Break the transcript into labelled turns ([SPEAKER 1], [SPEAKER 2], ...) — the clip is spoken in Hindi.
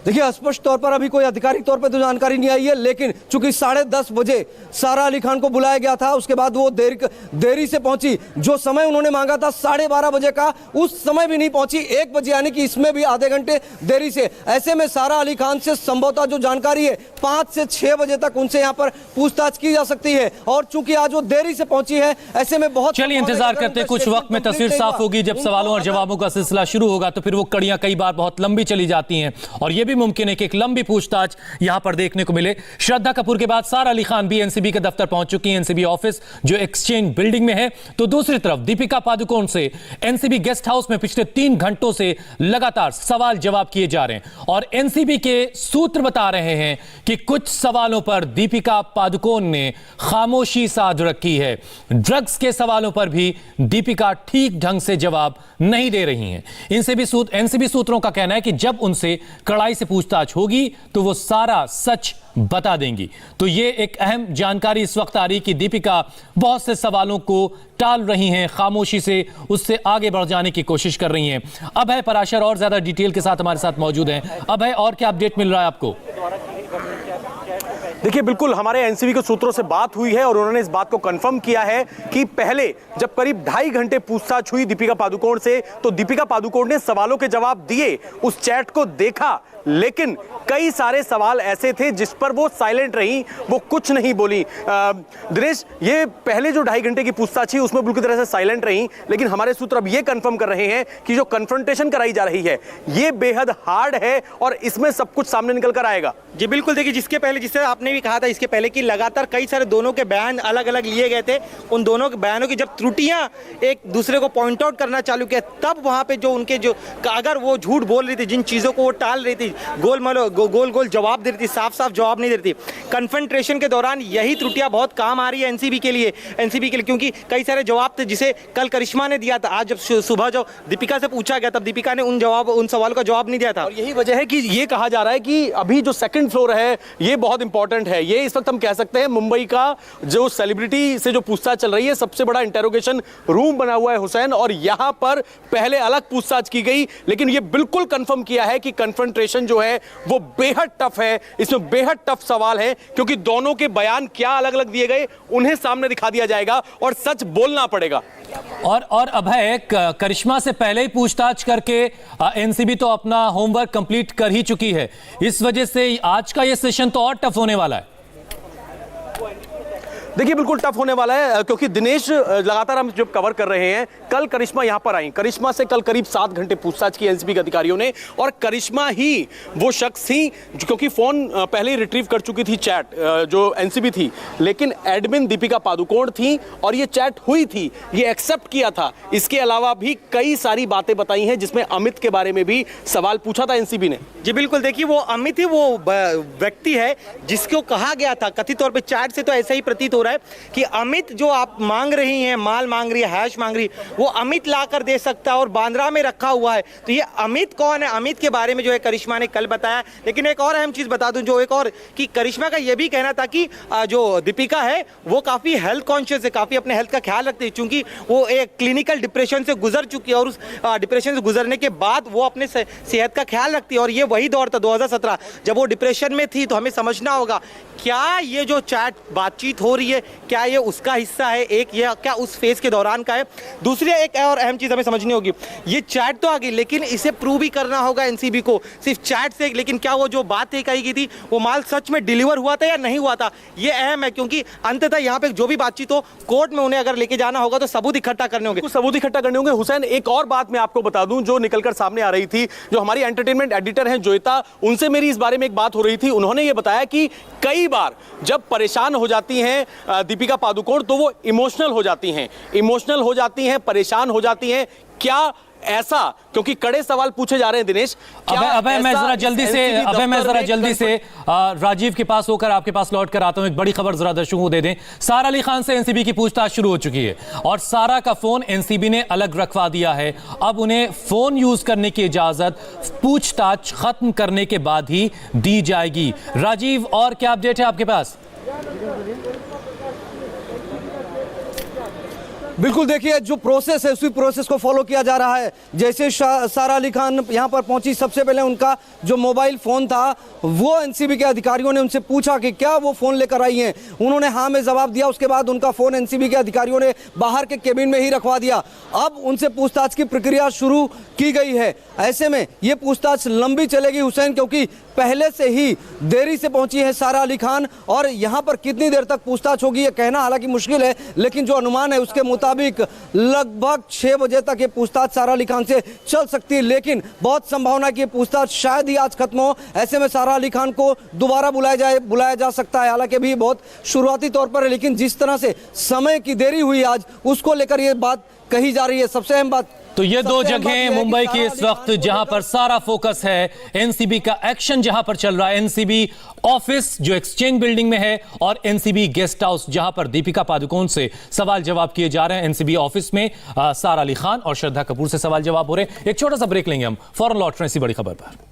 [SPEAKER 1] देखिए, स्पष्ट तौर पर अभी कोई आधिकारिक तौर पर तो जानकारी नहीं आई है, लेकिन चूंकि 10:30 बजे सारा अली खान को बुलाया गया था, उसके बाद वो देरी से पहुंची। जो समय उन्होंने मांगा था 12:30 बजे का, उस समय भी नहीं पहुंची, 1 बजे, यानी कि इसमें भी आधे घंटे देरी से। ऐसे में सारा अली खान से संभवतः जो जानकारी है 5 से 6 बजे तक उनसे यहाँ पर पूछताछ की जा सकती है। और चूंकि आज वो देरी से पहुंची है, ऐसे में बहुत
[SPEAKER 2] चलिए इंतजार करते, कुछ वक्त में तस्वीर साफ होगी। जब सवालों और जवाबों का सिलसिला शुरू होगा तो फिर वो कड़ियां कई बार बहुत लंबी चली जाती हैं और यह भी मुमकिन है कि एक लंबी पूछताछ यहां पर देखने को मिले। श्रद्धा कपूर के बाद सारा अली खान भी एनसीबी के दफ्तर पहुंच चुकी हैं, एनसीबी ऑफिस जो एक्सचेंज बिल्डिंग में है। तो दूसरी तरफ दीपिका पादुकोण से एनसीबी गेस्ट हाउस में पिछले 3 घंटों से लगातार सवाल जवाब किए जा रहे हैं और एनसीबी के सूत्र बता रहे हैं कि कुछ सवालों पर दीपिका पादुकोण ने खामोशी साध रखी है। ड्रग्स के सवालों पर भी दीपिका ठीक ढंग से जवाब नहीं दे रही हैं। एनसीबी सूत्रों का कहना है कि जब उनसे कड़ाई से पूछताछ होगी तो वो सारा सच बता देंगी। तो ये एक अहम जानकारी इस वक्त आ रही कि दीपिका बहुत से सवालों को टाल रही हैं, खामोशी से उससे आगे बढ़ जाने की कोशिश कर रही हैं। अभय पराशर और ज्यादा डिटेल के साथ हमारे साथ मौजूद हैं। अभय, और क्या अपडेट मिल रहा है आपको?
[SPEAKER 3] देखिए, बिल्कुल हमारे एनसीबी के सूत्रों से बात हुई है और उन्होंने इस बात को कंफर्म किया है कि पहले जब करीब 2.5 घंटे पूछताछ हुई दीपिका पादुकोण से, तो दीपिका पादुकोण ने सवालों के जवाब दिए, उस चैट को देखा, लेकिन कई सारे सवाल ऐसे थे जिस पर वो साइलेंट रही, वो कुछ नहीं बोली। दिनेश, ये पहले जो 2.5 घंटे की पूछताछ थी उसमें बिल्कुल तरह से साइलेंट रही, लेकिन हमारे सूत्र अब ये कंफर्म कर रहे हैं कि जो कन्फ्रंटेशन कराई जा रही है ये बेहद हार्ड है और इसमें सब कुछ सामने निकल कर आएगा।
[SPEAKER 4] जी बिल्कुल, देखिए जिसके पहले, जिससे आपने भी कहा था इसके पहले कि लगातार कई सारे दोनों के बयान अलग अलग लिए गए थे, उन दोनों के बयानों की जब त्रुटियां एक दूसरे को पॉइंट आउट करना चालू किया, तब वहां पे जो उनके जो अगर वो झूठ बोल रही थी, जिन चीज़ों को वो टाल रही थी, गोल जवाब दे रही थी, साफ साफ जवाब नहीं दे रही थी, कन्फ्रंटेशन के दौरान यही त्रुटियां बहुत काम आ रही है एनसीबी के लिए, क्योंकि कई सारे जवाब थे जिसे कल करिश्मा ने दिया था, आज जब सुबह जो दीपिका से पूछा गया तब दीपिका ने उन सवालों का जवाब नहीं दिया था।
[SPEAKER 3] और यही वजह है कि ये कहा जा रहा है कि अभी जो सेकंड फ्लोर है ये बहुत इंपॉर्टेंट है। ये इस वक्त हम कह सकते हैं मुंबई का जो सेलिब्रिटी से जो पूछताछ चल रही है सबसे बड़ा इंटेरोगेशन रूम बना हुआ है हुसैन, और यहां पर पहले अलग पूछताछ की गई, लेकिन ये बिल्कुल कंफर्म किया है कि कन्फ्रंटेशन जो है वो बेहद टफ है, इसमें बेहद टफ सवाल है, क्योंकि दोनों के बयान क्या अलग अलग दिए गए उन्हें सामने दिखा दिया जाएगा और सच बोलना पड़ेगा।
[SPEAKER 2] और अभय, करिश्मा से पहले ही पूछताछ करके एनसीबी तो अपना होमवर्क कंप्लीट कर ही चुकी है, इस वजह से आज का ये सेशन तो और टफ होने वाला है।
[SPEAKER 3] देखिए, बिल्कुल टफ होने वाला है, क्योंकि दिनेश लगातार हम जब कवर कर रहे हैं, कल करिश्मा यहां पर आई, करिश्मा से कल करीब 7 घंटे पूछताछ की एनसीबी के अधिकारियों ने, और करिश्मा ही वो शख्स थी क्योंकि फोन पहले ही रिट्रीव कर चुकी थी चैट जो एनसीबी थी, लेकिन एडमिन दीपिका पादुकोण थी और ये चैट हुई थी, ये एक्सेप्ट किया था। इसके अलावा भी कई सारी बातें बताई हैं जिसमें अमित के बारे में भी सवाल पूछा था एनसीबी ने।
[SPEAKER 4] जी बिल्कुल, देखिए वो अमित ही वो व्यक्ति है जिसको कहा गया था, कथित तौर पे चैट से तो ऐसा ही प्रतीत हो रहा है कि अमित जो आप मांग रही हैं, माल मांग रही है, हैश मांग रही है, वो अमित ला कर दे सकता है और बांद्रा में रखा हुआ है। तो ये अमित कौन है? अमित के बारे में जो है करिश्मा ने कल बताया। लेकिन एक और अहम चीज बता दूं, जो एक और कि करिश्मा का ये भी कहना था कि जो दीपिका है वो काफी हेल्थ कॉन्शियस है, काफी अपने हेल्थ का ख्याल रखती है, क्योंकि वो एक क्लिनिकल डिप्रेशन से गुजर चुकी है और उस डिप्रेशन से गुजरने के बाद वो अपने सेहत का ख्याल रखती है। और ये वही दौर था 2017 जब वो डिप्रेशन में थी। तो हमें समझना होगा क्या ये जो चैट बातचीत हो रही है क्या ये उसका हिस्सा है, एक ये क्या उस फेज के दौरान का है। दूसरी एक और अहम चीज हमें समझनी होगी, ये चैट तो आ गई लेकिन इसे प्रूव भी करना होगा एनसीबी को सिर्फ चैट से। लेकिन क्या वो जो बात तय कही गई थी वो माल सच में डिलीवर हुआ था या नहीं हुआ था, ये अहम है, क्योंकि अंततः यहाँ पे जो भी बातचीत हो कोर्ट में उन्हें अगर लेके जाना होगा तो सबूत इकट्ठा करने होंगे,
[SPEAKER 3] हुसैन, एक और बात मैं आपको बता दूं जो निकलकर सामने आ रही थी, जो हमारी एंटरटेनमेंट एडिटर हैं जोयता, उनसे मेरी इस बारे में एक बात हो रही थी। उन्होंने ये बताया कि कई बार जब परेशान हो जाती हैं दीपिका पादुकोण तो वो इमोशनल हो जाती हैं, परेशान हो जाती हैं। क्या ऐसा, क्योंकि कड़े सवाल पूछे जा रहे हैं दिनेश।
[SPEAKER 2] अबे मैं जरा जल्दी से राजीव के पास होकर आपके पास लौट कर आता हूं। एक बड़ी खबर जरा दर्शकों को दे दें। सारा अली खान से एनसीबी की पूछताछ शुरू हो चुकी है और सारा का फोन एनसीबी ने अलग रखवा दिया है। अब उन्हें फोन यूज करने की इजाजत पूछताछ खत्म करने के बाद ही दी जाएगी। राजीव, और क्या अपडेट है आपके पास?
[SPEAKER 1] बिल्कुल, देखिए जो प्रोसेस है उसी प्रोसेस को फॉलो किया जा रहा है। जैसे सारा अली खान यहाँ पर पहुंची, सबसे पहले उनका जो मोबाइल फ़ोन था वो एनसीबी के अधिकारियों ने उनसे पूछा कि क्या वो फ़ोन लेकर आई हैं। उन्होंने हाँ में जवाब दिया। उसके बाद उनका फ़ोन एनसीबी के अधिकारियों ने बाहर के केबिन में ही रखवा दिया। अब उनसे पूछताछ की प्रक्रिया शुरू की गई है। ऐसे में ये पूछताछ लंबी चलेगी हुसैन, क्योंकि पहले से ही देरी से पहुंची है सारा अली खान और यहाँ पर कितनी देर तक पूछताछ होगी ये कहना हालांकि मुश्किल है, लेकिन जो अनुमान है उसके मुताबिक लगभग 6 बजे तक ये पूछताछ सारा अली खान से चल सकती है। लेकिन बहुत संभावना है कि ये पूछताछ शायद ही आज खत्म हो। ऐसे में सारा अली खान को दोबारा बुलाया जा सकता है, हालांकि भी बहुत शुरुआती तौर पर है। लेकिन जिस तरह से समय की देरी हुई आज, उसको लेकर ये बात कही जा रही है। सबसे अहम बात
[SPEAKER 2] तो ये दो जगह मुंबई की इस वक्त जहां पर सारा फोकस है, एनसीबी का एक्शन जहां पर चल रहा है, एनसीबी ऑफिस जो एक्सचेंज बिल्डिंग में है और एनसीबी गेस्ट हाउस जहां पर दीपिका पादुकोण से सवाल जवाब किए जा रहे हैं। एनसीबी ऑफिस में सारा अली खान और श्रद्धा कपूर से सवाल जवाब हो रहे हैं। एक छोटा सा ब्रेक लेंगे हम, फौरन लौट रहे हैं इसी बड़ी खबर पर।